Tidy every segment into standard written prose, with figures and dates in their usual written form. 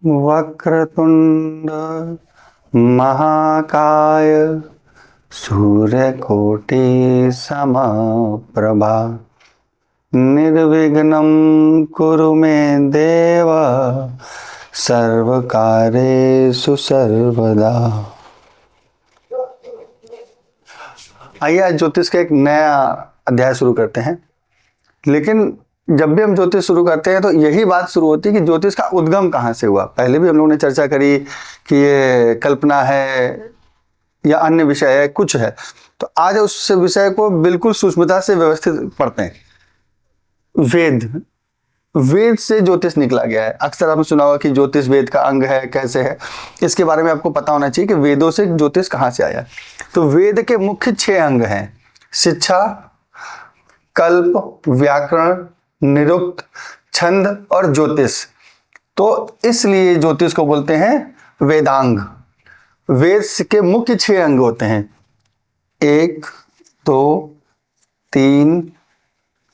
वक्रतुंड महाकाय सूर्यकोटि समप्रभा निर्विघ्नं कुरु मे देव सर्वकार्येषु सर्वदा। आइए आज ज्योतिष का एक नया अध्याय शुरू करते हैं। लेकिन जब भी हम ज्योतिष शुरू करते हैं तो यही बात शुरू होती है कि ज्योतिष का उद्गम कहाँ से हुआ। पहले भी हम लोगों ने चर्चा करी कि ये कल्पना है या अन्य विषय है, कुछ है। तो आज उस विषय को बिल्कुल सूक्ष्मता से व्यवस्थित पढ़ते हैं। वेद से ज्योतिष निकला गया है। अक्सर आपने सुना होगा कि ज्योतिष वेद का अंग है, कैसे है, इसके बारे में आपको पता होना चाहिए कि वेदों से ज्योतिष कहाँ से आया। तो वेद के मुख्य 6 अंग हैं: शिक्षा, कल्प, व्याकरण, निरुक्त, छंद और ज्योतिष। तो इसलिए ज्योतिष को बोलते हैं वेदांग। वेद के मुख्य 6 अंग होते हैं: 1, 2, 3,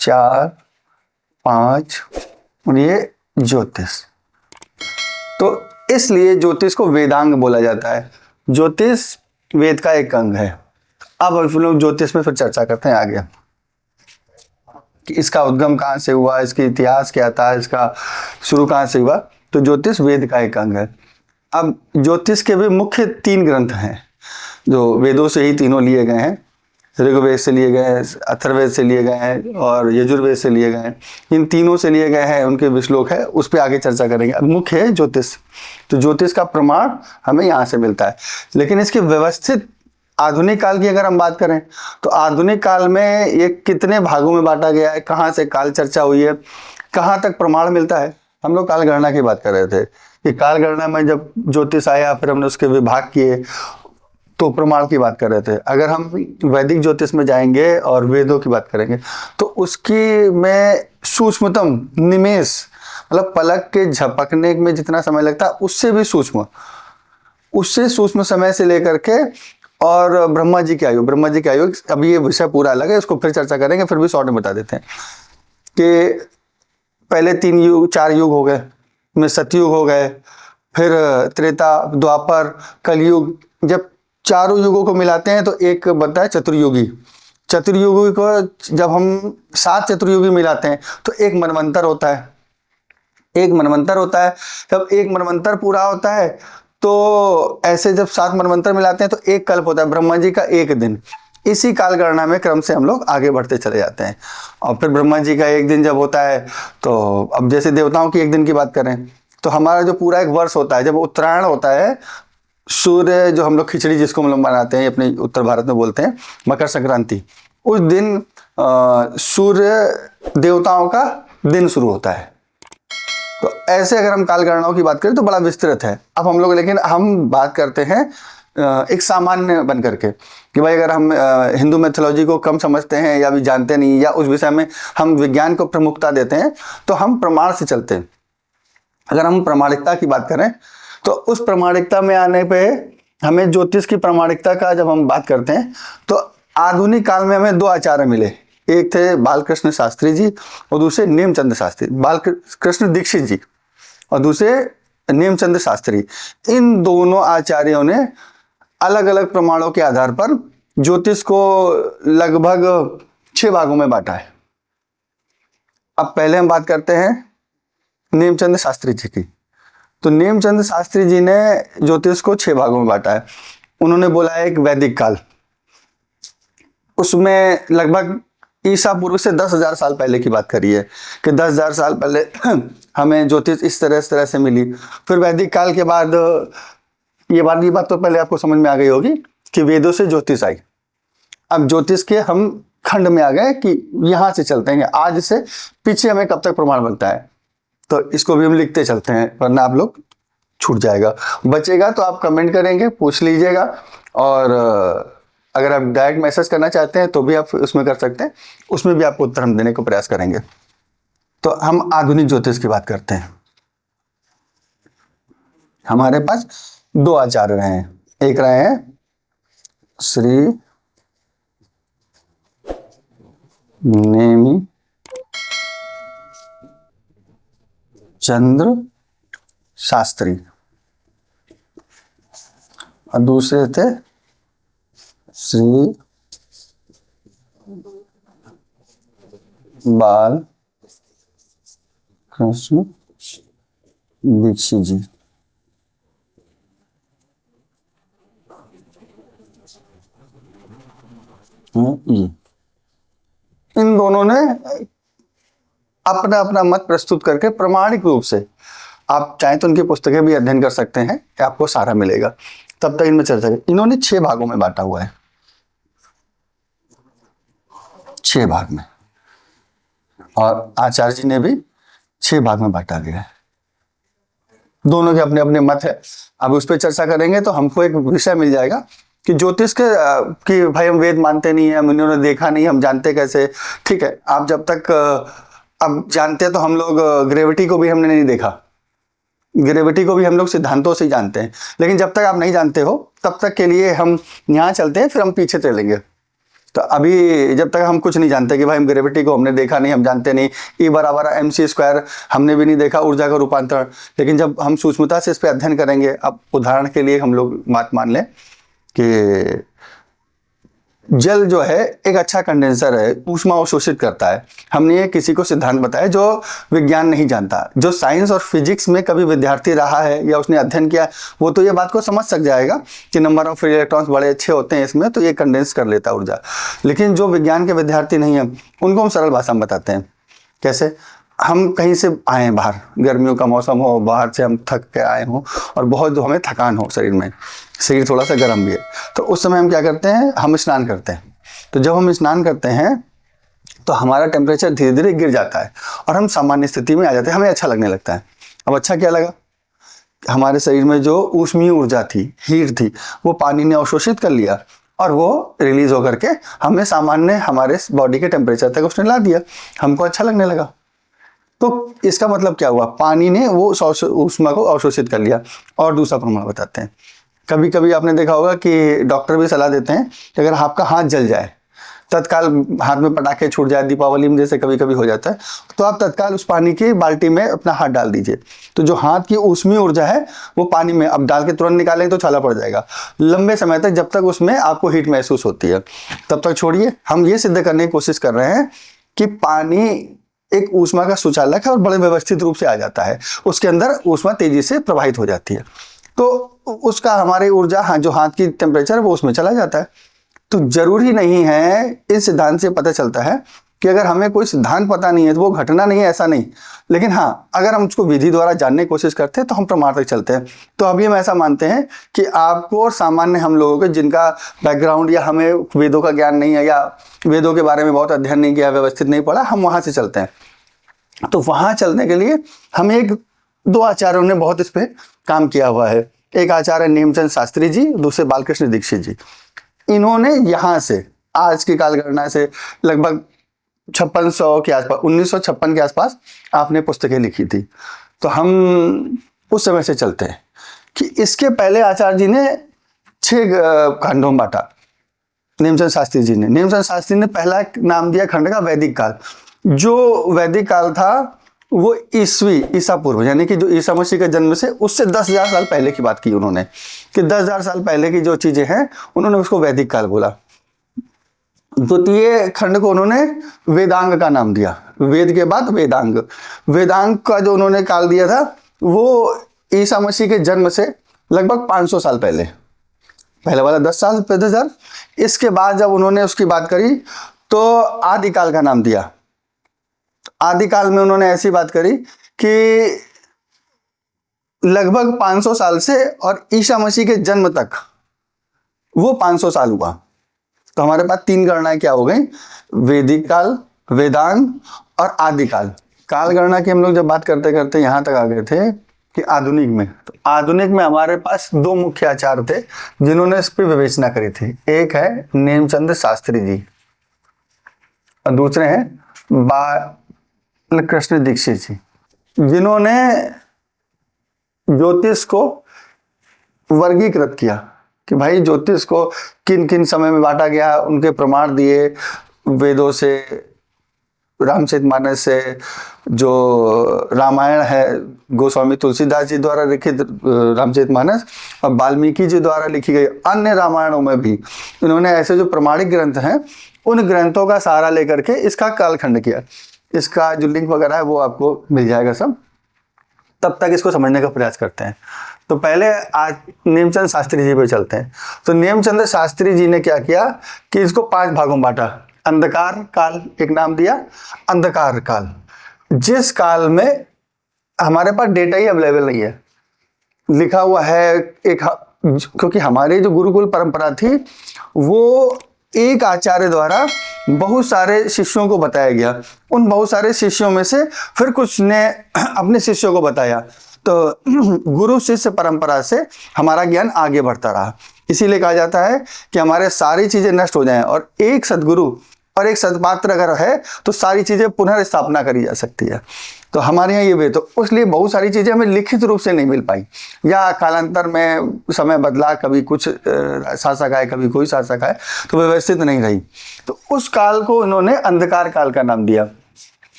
4, 5 और ये ज्योतिष। तो इसलिए ज्योतिष को वेदांग बोला जाता है। ज्योतिष वेद का एक अंग है। अब हम लोग ज्योतिष में फिर चर्चा करते हैं आगे कि इसका उद्गम कहाँ से हुआ, इसका इतिहास क्या था, इसका शुरू कहाँ से हुआ। तो ज्योतिष वेद का एक अंग है। अब ज्योतिष के भी मुख्य 3 ग्रंथ हैं जो वेदों से ही तीनों लिए गए हैं। ऋग्वेद से लिए गए हैं, अथर्ववेद से लिए गए हैं और यजुर्वेद से लिए गए हैं। इन तीनों से लिए गए हैं, उनके विश्लोक है, उस पर आगे चर्चा करेंगे। अब मुख्य है ज्योतिष। तो ज्योतिष का प्रमाण हमें यहाँ से मिलता है। लेकिन इसके व्यवस्थित आधुनिक काल की अगर हम बात करें तो आधुनिक काल में ये कितने भागों में बांटा गया है, कहाँ से काल चर्चा हुई है, कहाँ तक प्रमाण मिलता है। हम लोग काल गणना की बात कर रहे थे कि काल गणना में जब ज्योतिष आया, फिर हमने उसके विभाग किए, तो प्रमाण की बात कर रहे थे। अगर हम वैदिक ज्योतिष में जाएंगे और वेदों की बात करेंगे तो उसकी में सूक्ष्मतम निमेष, मतलब पलक के झपकने में जितना समय लगता है उससे भी सूक्ष्म, उससे सूक्ष्म समय से लेकर के और ब्रह्मा जी की आयु, अभी ये विषय पूरा अलग है, इसको फिर चर्चा करेंगे। फिर भी शॉर्ट में बता देते हैं कि पहले 3 युग 4 युग हो गए, में सतयुग हो गए, फिर त्रेता, द्वापर, कलयुग। जब चारों युगों को मिलाते हैं तो एक बनता है चतुर्युगी। चतुर्युगी को जब हम 7 चतुर्युगी मिलाते हैं तो एक मनवंतर होता है। जब एक मनवंतर पूरा होता है तो ऐसे जब 7 मनवंतर मिलाते हैं तो एक कल्प होता है, ब्रह्मा जी का 1 दिन। इसी काल गणना में क्रम से हम लोग आगे बढ़ते चले जाते हैं। और फिर ब्रह्मा जी का 1 दिन जब होता है तो अब जैसे देवताओं की 1 दिन की बात करें तो हमारा जो पूरा एक वर्ष होता है, जब उत्तरायण होता है, सूर्य जो हम लोग खिचड़ी जिसको हम लोग बनाते हैं अपने उत्तर भारत में बोलते हैं मकर संक्रांति, उस दिन सूर्य देवताओं का दिन शुरू होता है। तो ऐसे अगर हम काल गणनाओं की बात करें तो बड़ा विस्तृत है। अब हम लोग, लेकिन हम बात करते हैं एक सामान्य बन करके कि भाई अगर हम हिंदू मैथोलॉजी को कम समझते हैं या भी जानते नहीं, या उस विषय में हम विज्ञान को प्रमुखता देते हैं, तो हम प्रमाण से चलते हैं। अगर हम प्रामाणिकता की बात करें तो उस प्रामाणिकता में आने पे हमें ज्योतिष की प्रामाणिकता का जब हम बात करते हैं तो आधुनिक काल में हमें 2 आचार्य मिले। एक थे बालकृष्ण शास्त्री जी और दूसरे नेमचंद शास्त्री, बालकृष्ण दीक्षित जी और दूसरे नेमचंद शास्त्री। इन दोनों आचार्यों ने अलग अलग प्रमाणों के आधार पर ज्योतिष को लगभग 6 भागों में बांटा है। अब पहले हम बात करते हैं नेमचंद शास्त्री जी की। तो नेमचंद शास्त्री जी ने ज्योतिष को 6 भागों में बांटा है। उन्होंने बोला है एक वैदिक काल, उसमें लगभग ईसा पूर्व से 10,000 साल पहले की बात करी है कि 10,000 साल पहले हमें ज्योतिष इस तरह से मिली। फिर वैदिक काल के बाद ये बात तो पहले आपको समझ में आ गई होगी कि वेदों से ज्योतिष आई। अब ज्योतिष के हम खंड में आ गए कि यहाँ से चलते हैं, आज से पीछे हमें कब तक प्रमाण बनता है। तो इसको भी हम लिखते चलते हैं, वरना आप लोग छूट जाएगा। बचेगा तो आप कमेंट करेंगे, पूछ लीजिएगा, और अगर आप डायरेक्ट मैसेज करना चाहते हैं तो भी आप उसमें कर सकते हैं, उसमें भी आपको उत्तर हम देने को प्रयास करेंगे। तो हम आधुनिक ज्योतिष की बात करते हैं। हमारे पास 2 आचार्य रहे हैं। एक रहे हैं श्री नेमी चंद्र शास्त्री और दूसरे थे श्री बाल कृष्ण दीक्षित जी। ये इन दोनों ने अपना अपना मत प्रस्तुत करके प्रामाणिक रूप से, आप चाहें तो उनकी पुस्तकें भी अध्ययन कर सकते हैं, आपको सारा मिलेगा। तब तक इनमें चर्चा इन्होंने 6 भागों में बांटा हुआ है, 6 भाग में, और आचार्य जी ने भी 6 भाग में बांटा गया है। दोनों के अपने अपने मत है। अब उस पर चर्चा करेंगे तो हमको एक विषय मिल जाएगा कि ज्योतिष के कि भाई हम वेद मानते नहीं है, हम इन्होंने देखा नहीं, हम जानते कैसे। ठीक है, आप जब तक अब जानते हैं तो हम लोग ग्रेविटी को भी हमने नहीं देखा, ग्रेविटी को भी हम लोग सिद्धांतों से ही जानते हैं, लेकिन जब तक आप नहीं जानते हो तब तक के लिए हम यहाँ चलते हैं, फिर हम पीछे चलेंगे। तो अभी जब तक हम कुछ नहीं जानते कि भाई हम ग्रेविटी को हमने देखा नहीं, हम जानते नहीं, E = mc² हमने भी नहीं देखा, ऊर्जा का रूपांतरण, लेकिन जब हम सूक्ष्मता से इस पर अध्ययन करेंगे, अब उदाहरण के लिए हम लोग बात मान लें कि जल जो है एक अच्छा कंडेंसर है, ऊष्मा अवशोषित करता है। हमने ये किसी को सिद्धांत बताया जो विज्ञान नहीं जानता, जो साइंस और फिजिक्स में कभी विद्यार्थी रहा है या उसने अध्ययन किया, वो तो ये बात को समझ सक जाएगा कि नंबर ऑफ इलेक्ट्रॉन्स बड़े अच्छे होते हैं इसमें, तो ये कंडेंस कर लेता है ऊर्जा। लेकिन जो विज्ञान के विद्यार्थी नहीं है, उनको हम सरल भाषा में बताते हैं। कैसे? हम कहीं से आए हैं बाहर, गर्मियों का मौसम हो, बाहर से हम थक के आए हों और बहुत हमें थकान हो शरीर में, शरीर थोड़ा सा गर्म भी है, तो उस समय हम क्या करते हैं, हम स्नान करते हैं। तो जब हम स्नान करते हैं तो हमारा टेम्परेचर धीरे धीरे गिर जाता है और हम सामान्य स्थिति में आ जाते हैं, हमें अच्छा लगने लगता है। अब अच्छा क्या लगा, हमारे शरीर में जो ऊष्मीय ऊर्जा थी, हीट थी, वो पानी ने अवशोषित कर लिया और वो रिलीज होकर के हमें सामान्य हमारे बॉडी के टेम्परेचर तक उसने ला दिया, हमको अच्छा लगने लगा। तो इसका मतलब क्या हुआ, पानी ने वो ऊष्मा को अवशोषित कर लिया। और दूसरा प्रमाण बताते हैं, कभी कभी आपने देखा होगा कि डॉक्टर भी सलाह देते हैं कि अगर आपका हाथ जल जाए, तत्काल हाथ में पटाखे छूट जाए, दीपावली में जैसे कभी कभी हो जाता है, तो आप तत्काल उस पानी की बाल्टी में अपना हाथ डाल दीजिए। तो जो हाथ की ऊष्मीय ऊर्जा है वो पानी में अब डाल के तुरंत निकालेंगे तो छाला पड़ जाएगा। लंबे समय तक जब तक उसमें आपको हीट महसूस होती है तब तक छोड़िए। हम ये सिद्ध करने की कोशिश कर रहे हैं कि पानी एक ऊष्मा का सुचालक है और बड़े व्यवस्थित रूप से आ जाता है, उसके अंदर ऊष्मा तेजी से प्रवाहित हो जाती है, तो उसका हमारी ऊर्जा जो हाथ की टेम्परेचर है वो उसमें चला जाता है। तो जरूरी नहीं है, इस सिद्धांत से पता चलता है कि अगर हमें कोई सिद्धांत पता नहीं है तो वो घटना नहीं है, ऐसा नहीं। लेकिन हाँ, अगर हम उसको विधि द्वारा जानने की कोशिश करते हैं तो हम प्रमाण तक चलते हैं। तो अभी हम ऐसा मानते हैं कि आपको और सामान्य हम लोगों को जिनका बैकग्राउंड या हमें वेदों का ज्ञान नहीं है या वेदों के बारे में बहुत अध्ययन नहीं किया, व्यवस्थित नहीं पढ़ा, हम वहाँ से चलते हैं। तो वहाँ चलने के लिए हम 1-2 आचार्यों ने बहुत इस पर काम किया हुआ है। एक आचार्य नेमचंद शास्त्री जी, दूसरे बालकृष्ण दीक्षित जी। इन्होंने यहाँ से आज की काल गणना से लगभग 5600 के आसपास, 1956 के आसपास आपने पुस्तकें लिखी थी। तो हम उस समय से चलते हैं कि इसके पहले आचार्य जी ने 6 खंडों में बांटा। नेमचंद शास्त्री जी ने पहला नाम दिया खंड का वैदिक काल। जो वैदिक काल था वो ईसा पूर्व, यानी कि जो ईसा मसीह के जन्म से उससे 10,000 साल पहले की बात की उन्होंने, कि 10,000 साल पहले की जो चीजें हैं उन्होंने उसको वैदिक काल बोला। द्वितीय खंड को उन्होंने वेदांग का नाम दिया, वेद के बाद वेदांग। वेदांग का जो उन्होंने काल दिया था वो ईसा मसीह के जन्म से लगभग 500 साल पहले, पहले वाला 10 साल 10,000। इसके बाद जब उन्होंने उसकी बात करी तो आदिकाल का नाम दिया। आदिकाल में उन्होंने ऐसी बात करी कि लगभग 500 साल से और ईसा मसीह के जन्म तक वो 500 साल हुआ। तो हमारे पास 3 गणनाएं क्या हो गई, वैदिक काल, वेदांग और आदिकाल। काल गणना की हम लोग जब बात करते करते यहां तक आ गए थे कि आधुनिक में, तो आधुनिक में हमारे पास 2 मुख्य आचार्य थे जिन्होंने इस पर विवेचना करी थी। एक है नेमचंद शास्त्री जी और दूसरे हैं बालकृष्ण दीक्षित जी, जिन्होंने ज्योतिष को वर्गीकृत किया कि भाई ज्योतिष को किन किन समय में बांटा गया, उनके प्रमाण दिए वेदों से, रामचरितमानस है, जो रामायण है गोस्वामी तुलसीदास जी द्वारा लिखित रामचरितमानस, और वाल्मीकि जी द्वारा लिखी गई अन्य रामायणों में भी इन्होंने ऐसे जो प्रमाणिक ग्रंथ हैं उन ग्रंथों का सहारा लेकर के इसका कालखंड किया। इसका जो लिंक वगैरह है वो आपको मिल जाएगा सब, तब तक इसको समझने का प्रयास करते हैं। तो पहले आज नेमचंद शास्त्री जी पे चलते हैं। तो नेमचंद शास्त्री जी ने क्या किया कि इसको 5 भागों में बांटा। अंधकार काल एक नाम दिया, अंधकार काल, जिस काल में हमारे पास डेटा ही अवेलेबल नहीं है, लिखा हुआ है एक, क्योंकि हमारी जो गुरुकुल परंपरा थी वो एक आचार्य द्वारा बहुत सारे शिष्यों को बताया गया, उन बहुत सारे शिष्यों में से फिर कुछ ने अपने शिष्यों को बताया, तो गुरु शिष्य परंपरा से हमारा ज्ञान आगे बढ़ता रहा। इसीलिए कहा जाता है कि हमारे सारी चीजें नष्ट हो जाएं और एक सदगुरु और एक सदपात्र अगर है तो सारी चीजें पुनर्स्थापना करी जा सकती है। तो हमारे यहाँ ये वे, तो इसलिए बहुत सारी चीजें हमें लिखित रूप से नहीं मिल पाई, या कालांतर में समय बदला, कभी कुछ शासक आए कभी कोई शासक आए, तो व्यवस्थित नहीं रही। तो उस काल को इन्होंने अंधकार काल का नाम दिया।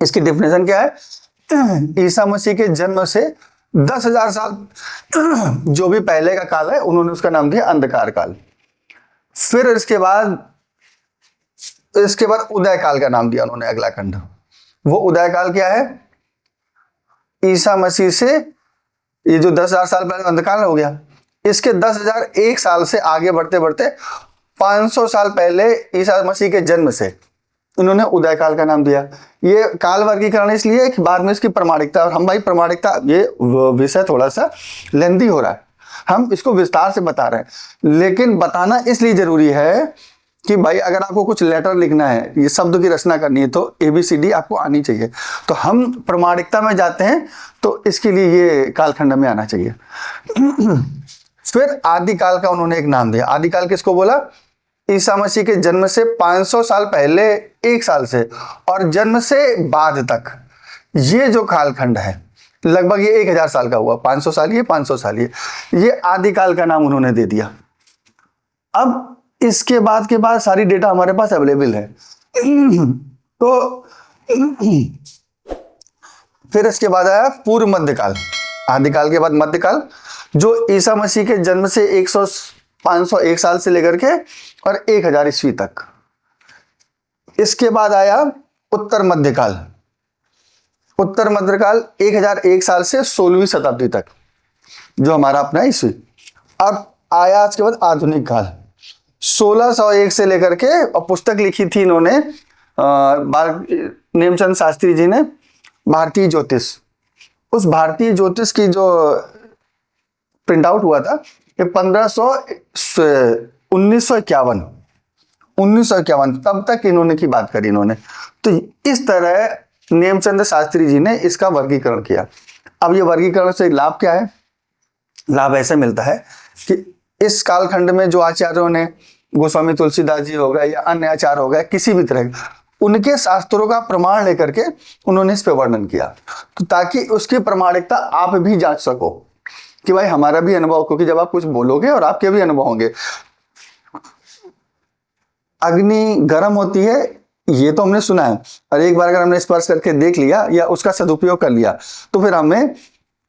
इसकी डेफिनेशन क्या है? ईसा मसीह के जन्म से 10,000 साल जो भी पहले का काल है उन्होंने उसका नाम दिया अंधकार काल। फिर इसके बाद उदय काल का नाम दिया उन्होंने, अगला खंड। वो उदय काल क्या है? ईसा मसीह से ये जो 10,000 साल पहले अंधकार हो गया, इसके 10,001 साल से आगे बढ़ते बढ़ते 500 साल पहले ईसा मसीह के जन्म से उन्होंने उदय काल का नाम दिया। ये काल वर्गीकरण इसलिए कि बाद में इसकी प्रमाणिकता, और हम भाई प्रमाणिकता, ये विषय थोड़ा सा लेंदी हो रहा है, हम इसको विस्तार से बता रहे हैं, लेकिन बताना इसलिए जरूरी है कि भाई अगर आपको कुछ लेटर लिखना है, ये शब्द की रचना करनी है, तो ABCD आपको आनी चाहिए। तो हम प्रमाणिकता में जाते हैं तो इसके लिए ये कालखंड में आना चाहिए। फिर आदिकाल का उन्होंने एक नाम दिया। आदिकाल किसको बोला? ईसा मसीह के जन्म से 500 साल पहले 1 साल से और जन्म से बाद तक ये जो कालखंड है, लगभग ये 1000 साल का हुआ। 500 साल ये, 500 साल ये आदिकाल का नाम उन्होंने दे दिया। अब इसके बाद के बाद सारी डेटा हमारे पास अवेलेबल है। तो फिर इसके बाद आया पूर्व मध्यकाल। आदिकाल के बाद मध्यकाल, जो ईसा मसीह के जन्म से 501 साल से लेकर के और 1000 ईस्वी तक। इसके बाद आया उत्तर मध्यकाल। उत्तर मध्यकाल 1001 साल से 16वीं शताब्दी तक, जो हमारा अपना ईस्वी। अब आया इसके बाद आधुनिक काल, 1601 से लेकर के, और पुस्तक लिखी थी इन्होंने नेमचंद शास्त्री जी ने, भारतीय ज्योतिष। उस भारतीय ज्योतिष की जो प्रिंट आउट हुआ था ये 1951 तब तक इन्होंने की बात करी इन्होंने। तो इस तरह नेमचंद शास्त्री जी ने इसका वर्गीकरण किया। अब ये वर्गीकरण से लाभ क्या है? लाभ ऐसे मिलता है कि इस कालखंड में जो आचार्यों ने, गोस्वामी तुलसीदास जी हो गए या अन्य आचार्य हो गए, किसी भी तरह उनके शास्त्रों का प्रमाण लेकर के उन्होंने इस पे वर्णन किया, तो ताकि उसकी प्रमाणिकता आप भी जांच सको कि भाई हमारा भी अनुभव, क्योंकि जब आप कुछ बोलोगे और आपके भी अनुभव होंगे। अग्नि गर्म होती है ये तो हमने सुना है, और एक बार अगर हमने स्पर्श करके देख लिया या उसका सदुपयोग कर लिया तो फिर हमें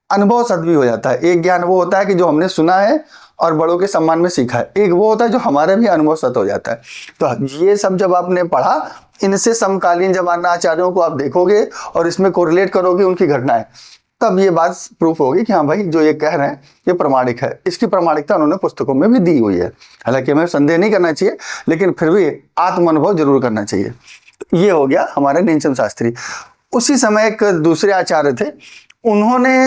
अनुभव सद भी हो जाता है। एक ज्ञान वो होता है कि जो हमने सुना है और बड़ों के सम्मान में सीखा है, एक वो होता है जो हमारे भी अनुभव सत हो जाता है। तो ये सब जब आपने पढ़ा, इनसे समकालीन जमाना आचार्यों को आप देखोगे और इसमें कोरिलेट करोगे उनकी घटनाएं, तब ये बात प्रूफ होगी कि हाँ भाई जो ये कह रहे हैं ये प्रमाणिक है। इसकी प्रमाणिकता उन्होंने पुस्तकों में भी दी हुई है। हालांकि हमें संदेह नहीं करना चाहिए, लेकिन फिर भी आत्म अनुभव जरूर करना चाहिए। तो ये हो गया हमारे नेमचंद शास्त्री। उसी समय एक दूसरे आचार्य थे, उन्होंने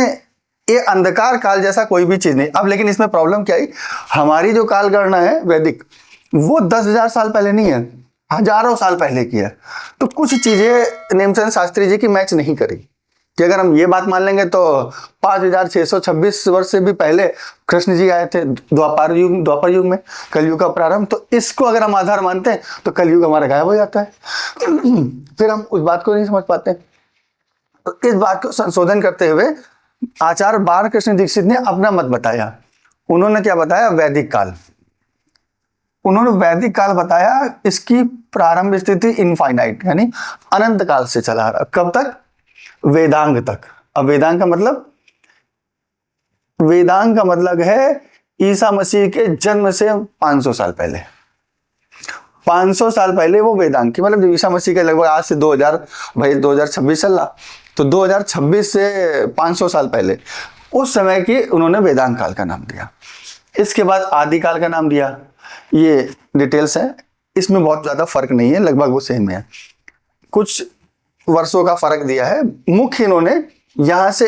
ये अंधकार काल जैसा कोई भी चीज नहीं। अब लेकिन इसमें प्रॉब्लम क्या है, हमारी जो काल गणना है वैदिक, वो 10,000 साल पहले नहीं है, हजारों साल पहले की है। तो कुछ चीजें नेमचंद शास्त्री जी की मैच नहीं करी, कि अगर हम ये बात मान लेंगे तो 5626 वर्ष से भी पहले कृष्ण जी आए थे द्वापर युग में, कलयुग का प्रारंभ। तो इसको अगर हम आधार मानते हैं तो कलयुग हमारा गायब हो जाता है। फिर हम उस बात को नहीं समझ पाते। तो इस बात को संशोधन करते हुए आचार्य बालकृष्ण दीक्षित ने अपना मत बताया। उन्होंने क्या बताया? वैदिक काल। उन्होंने वैदिक काल बताया, इसकी प्रारंभ स्थिति इनफाइनाइट यानी अनंत काल से चला आ रहा। कब तक? वेदांग तक। अब वेदांग का मतलब, वेदांग का मतलब है ईसा मसीह के जन्म से 500 साल पहले। 500 साल पहले वो वेदांग की, मतलब ईसा मसीह के लगभग आज से 2000, भाई 2026 चल रहा, तो 2026 से 500 साल पहले उस समय की उन्होंने वेदांग काल का नाम दिया। इसके बाद आदिकाल का नाम दिया। ये डिटेल्स है, इसमें बहुत ज्यादा फर्क नहीं है, लगभग वो सेम है, कुछ वर्षों का फर्क दिया है। मुख्य इन्होंने यहां से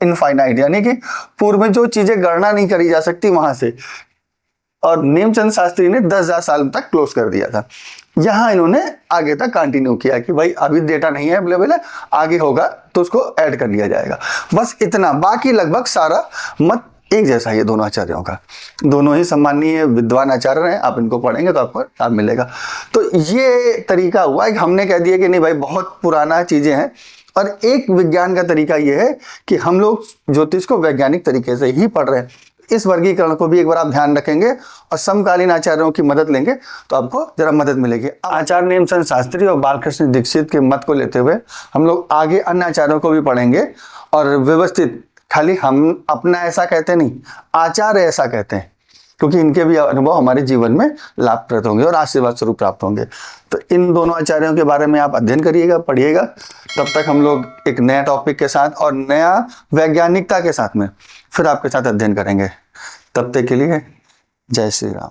इनफाइनाइट यानी कि पूर्व में जो चीजें गणना नहीं करी जा सकती वहां से, और नेमचंद शास्त्री ने 10,000 साल तक क्लोज कर दिया था। यहां इन्होंने आगे तक कंटिन्यू किया कि भाई अभी डेटा नहीं है अवेलेबल है, आगे होगा तो उसको ऐड कर लिया जाएगा, बस इतना। बाकी लगभग सारा मत एक जैसा है दोनों आचार्यों का, दोनों ही सम्मानीय विद्वान आचार्य हैं। आप इनको पढ़ेंगे तो आपको लाभ मिलेगा। तो ये तरीका हुआ कि हमने कह दिया कि नहीं भाई बहुत पुराना चीजें हैं, और एक विज्ञान का तरीका ये है कि हम लोग ज्योतिष को वैज्ञानिक तरीके से ही पढ़ रहे हैं। इस वर्गीकरण को भी एक बार आप ध्यान रखेंगे और समकालीन आचार्यों की मदद लेंगे तो आपको जरा मदद मिलेगी। आचार्य नेमचंद शास्त्री और बालकृष्ण दीक्षित के मत को लेते हुए हम लोग आगे अन्य आचार्यों को भी पढ़ेंगे, और व्यवस्थित, खाली हम अपना ऐसा कहते नहीं, आचार्य ऐसा कहते हैं, क्योंकि इनके भी अनुभव हमारे जीवन में लाभप्रद होंगे और आशीर्वाद स्वरूप प्राप्त होंगे। तो इन दोनों आचार्यों के बारे में आप अध्ययन करिएगा, पढ़िएगा। तब तक हम लोग एक नया टॉपिक के साथ और नया वैज्ञानिकता के साथ में फिर आपके साथ अध्ययन करेंगे। तब तक के लिए जय श्री राम।